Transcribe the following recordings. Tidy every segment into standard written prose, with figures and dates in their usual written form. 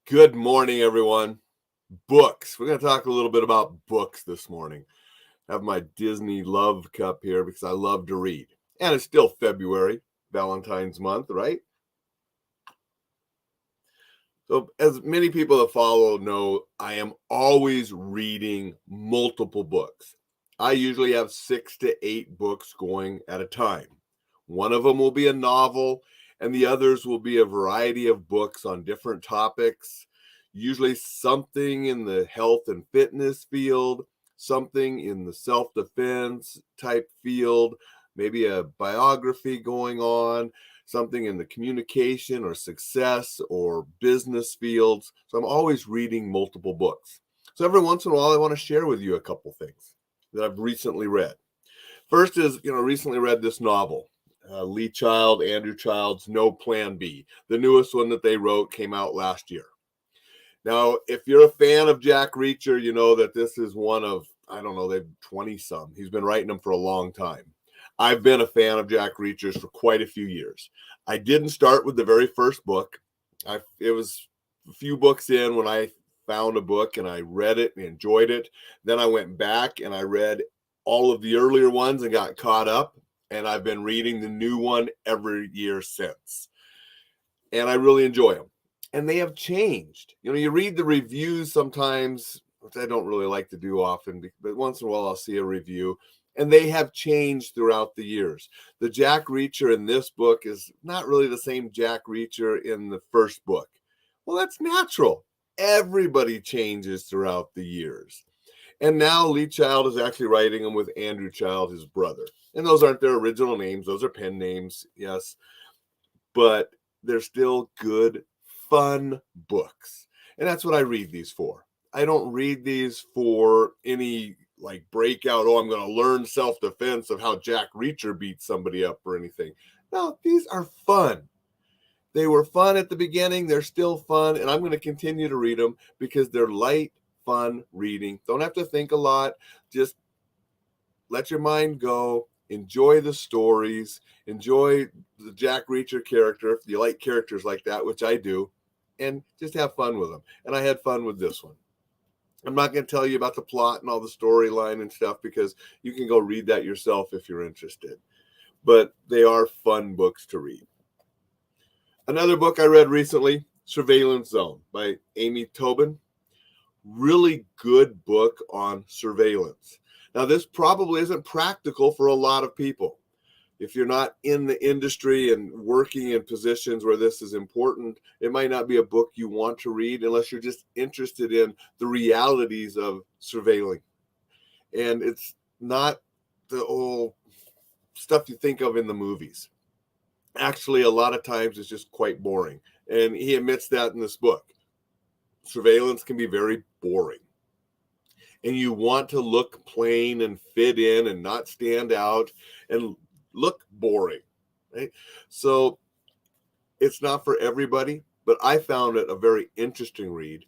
Good morning, everyone. Books. We're going to talk a little bit about books this morning. I have my Disney love cup here because I love to read. And it's still February, Valentine's month, right? So, as many people that follow know, I am always reading multiple books. I usually have 6 to 8 books going at a time. One of them will be a novel, and the others will be a variety of books on different topics, usually something in the health and fitness field, something in the self defense type field, maybe a biography going on, something in the communication or success or business fields. So I'm always reading multiple books. So every once in a while, I want to share with you a couple things that I've recently read. First is, recently read this novel, Lee Child, Andrew Child's No Plan B. The newest one that they wrote came out last year. Now, if you're a fan of Jack Reacher, you know that this is one of, I don't know, they've 20 some. He's been writing them for a long time. I've been a fan of Jack Reacher's for quite a few years. I didn't start with the very first book. It was a few books in when I found a book and I read it and enjoyed it. Then I went back and I read all of the earlier ones and got caught up. And I've been reading the new one every year since. And I really enjoy them. And they have changed. You read the reviews sometimes, which I don't really like to do often, but once in a while I'll see a review. And they have changed throughout the years. The Jack Reacher in this book is not really the same Jack Reacher in the first book. Well, that's natural. Everybody changes throughout the years. And now Lee Child is actually writing them with Andrew Child, his brother. And those aren't their original names. Those are pen names, yes. But they're still good, fun books. And that's what I read these for. I don't read these for any like breakout, I'm going to learn self-defense of how Jack Reacher beat somebody up or anything. No, these are fun. They were fun at the beginning. They're still fun. And I'm going to continue to read them because they're light, fun reading. Don't have to think a lot. Just let your mind go. Enjoy the stories. Enjoy the Jack Reacher character if you like characters like that, which I do. And just have fun with them. And I had fun with this one. I'm not going to tell you about the plot and all the storyline and stuff because you can go read that yourself if you're interested. But they are fun books to read. Another book I read recently, Surveillance Zone by Amy Toben. Really good book on surveillance. Now, this probably isn't practical for a lot of people. If you're not in the industry and working in positions where this is important, it might not be a book you want to read unless you're just interested in the realities of surveilling. And it's not the old stuff you think of in the movies. Actually, a lot of times it's just quite boring. And he admits that in this book. Surveillance can be very boring. And you want to look plain and fit in and not stand out and look boring, right? So it's not for everybody, but I found it a very interesting read.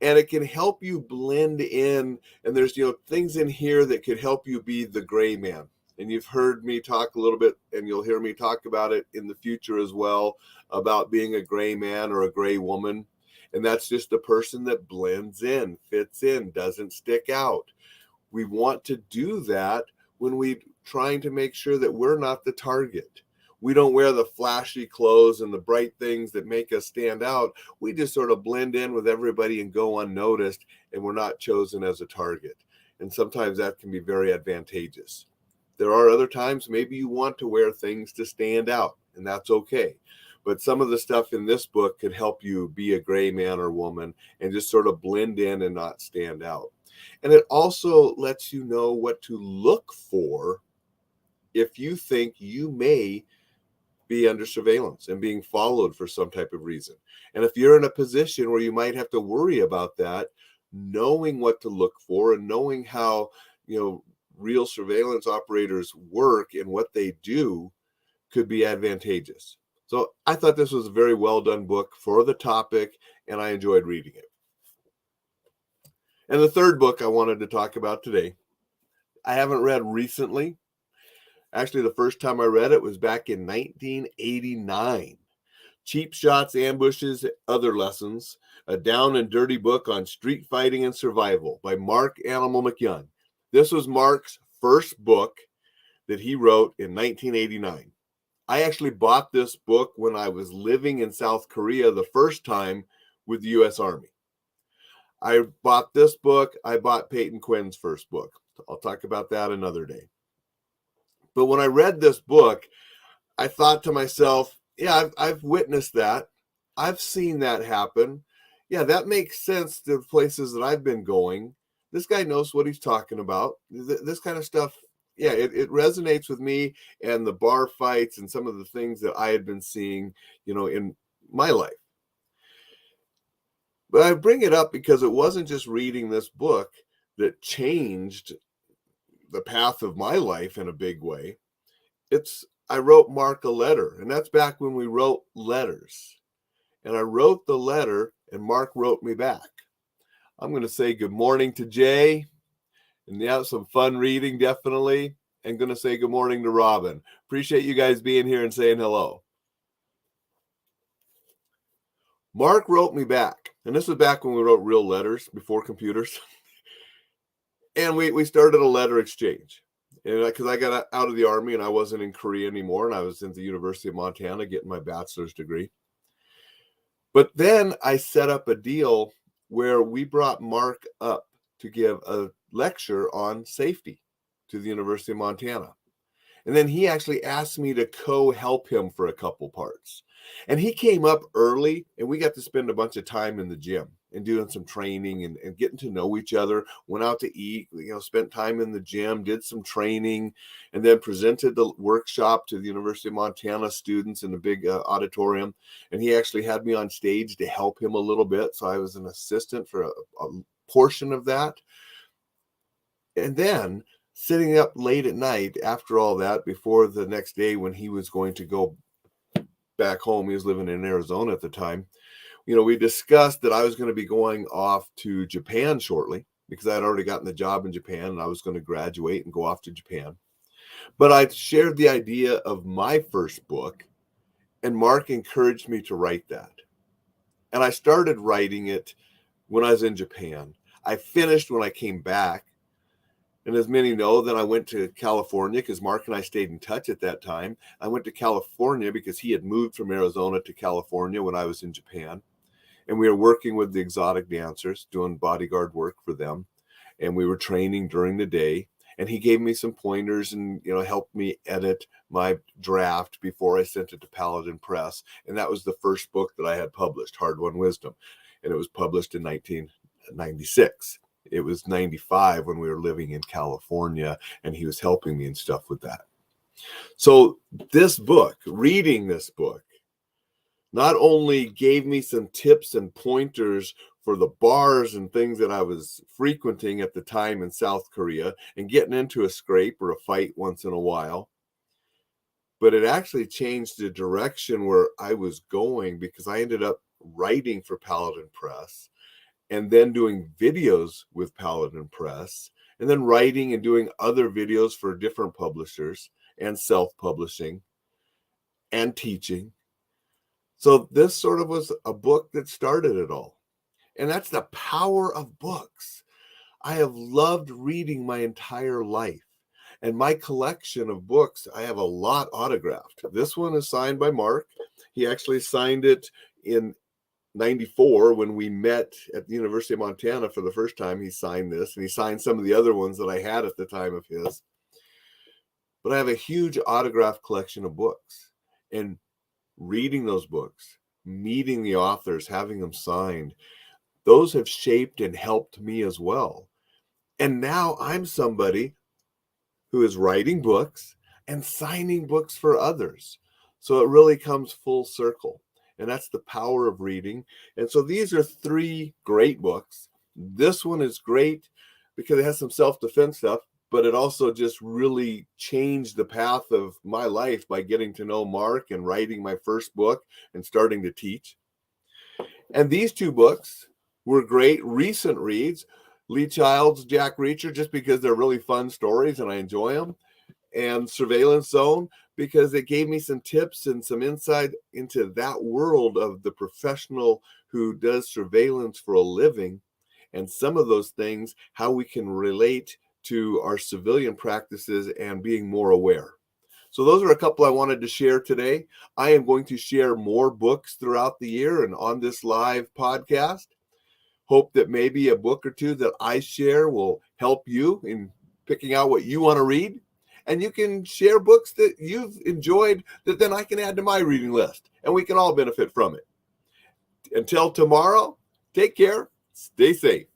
And it can help you blend in. And there's, things in here that could help you be the gray man. And you've heard me talk a little bit, and you'll hear me talk about it in the future as well, about being a gray man or a gray woman. And that's just a person that blends in, fits in, doesn't stick out. We want to do that when we're trying to make sure that we're not the target. We don't wear the flashy clothes and the bright things that make us stand out. We just sort of blend in with everybody and go unnoticed, and we're not chosen as a target. And sometimes that can be very advantageous. There are other times maybe you want to wear things to stand out, and that's okay. But some of the stuff in this book could help you be a gray man or woman and just sort of blend in and not stand out. And it also lets you know what to look for if you think you may be under surveillance and being followed for some type of reason. And if you're in a position where you might have to worry about that, knowing what to look for and knowing how, real surveillance operators work and what they do could be advantageous. So I thought this was a very well done book for the topic, and I enjoyed reading it. And the third book I wanted to talk about today, I haven't read recently. Actually, the first time I read it was back in 1989. Cheap Shots, Ambushes, Other Lessons, a down and dirty book on street fighting and survival by Marc Animal MacYoung. This was Marc's first book that he wrote in 1989. I actually bought this book when I was living in South Korea the first time with the U.S. Army. I bought this book. I bought Peyton Quinn's first book. I'll talk about that another day. But when I read this book, I thought to myself, yeah, I've witnessed that. I've seen that happen. Yeah, that makes sense to places that I've been going. This guy knows what he's talking about. This kind of stuff, yeah, it resonates with me and the bar fights and some of the things that I had been seeing, in my life. But I bring it up because it wasn't just reading this book that changed the path of my life in a big way. I wrote Marc a letter, and that's back when we wrote letters. And I wrote the letter, and Marc wrote me back. I'm going to say good morning to Jay, and yeah, some fun reading, definitely. And going to say good morning to Robin. Appreciate you guys being here and saying hello. Marc wrote me back, and this was back when we wrote real letters before computers. And we started a letter exchange. And because I got out of the Army and I wasn't in Korea anymore, and I was in the University of Montana getting my bachelor's degree. But then I set up a deal where we brought Marc up to give a lecture on safety to the University of Montana. And then he actually asked me to co-help him for a couple parts. And he came up early, and we got to spend a bunch of time in the gym and doing some training and getting to know each other, went out to eat, spent time in the gym, did some training, and then presented the workshop to the University of Montana students in a big auditorium. And he actually had me on stage to help him a little bit. So I was an assistant for a portion of that. And then sitting up late at night after all that, before the next day when he was going to go back home, he was living in Arizona at the time, we discussed that I was going to be going off to Japan shortly because I had already gotten the job in Japan and I was going to graduate and go off to Japan. But I shared the idea of my first book, and Marc encouraged me to write that. And I started writing it when I was in Japan. I finished when I came back. And as many know, then I went to California because Marc and I stayed in touch at that time. I went to California because he had moved from Arizona to California when I was in Japan. And we were working with the exotic dancers, doing bodyguard work for them. And we were training during the day. And he gave me some pointers and, helped me edit my draft before I sent it to Paladin Press. And that was the first book that I had published, Hard-Won Wisdom. And it was published in 1996. It was 95 when we were living in California, and he was helping me and stuff with that. So this book, reading this book, not only gave me some tips and pointers for the bars and things that I was frequenting at the time in South Korea and getting into a scrape or a fight once in a while, but it actually changed the direction where I was going because I ended up writing for Paladin Press, and then doing videos with Paladin Press, and then writing and doing other videos for different publishers and self-publishing and teaching. So this sort of was a book that started it all. And that's the power of books. I have loved reading my entire life. And my collection of books, I have a lot autographed. This one is signed by Marc. He actually signed it in 94 when we met at the University of Montana for the first time. He signed this, and he signed some of the other ones that I had at the time of his. But I have a huge autograph collection of books, and reading those books, meeting the authors, having them signed, those have shaped and helped me as well. And now I'm somebody who is writing books and signing books for others. So it really comes full circle. And that's the power of reading. And so these are 3 great books. This one is great because it has some self-defense stuff, but it also just really changed the path of my life by getting to know Marc and writing my first book and starting to teach. And these 2 books were great recent reads. Lee Child's Jack Reacher, just because they're really fun stories and I enjoy them. and Surveillance Zone, because it gave me some tips and some insight into that world of the professional who does surveillance for a living, and some of those things, how we can relate to our civilian practices and being more aware. So those are a couple I wanted to share today. I am going to share more books throughout the year and on this live podcast. Hope that maybe a book or two that I share will help you in picking out what you want to read. And you can share books that you've enjoyed that then I can add to my reading list, and we can all benefit from it. Until tomorrow, take care, stay safe.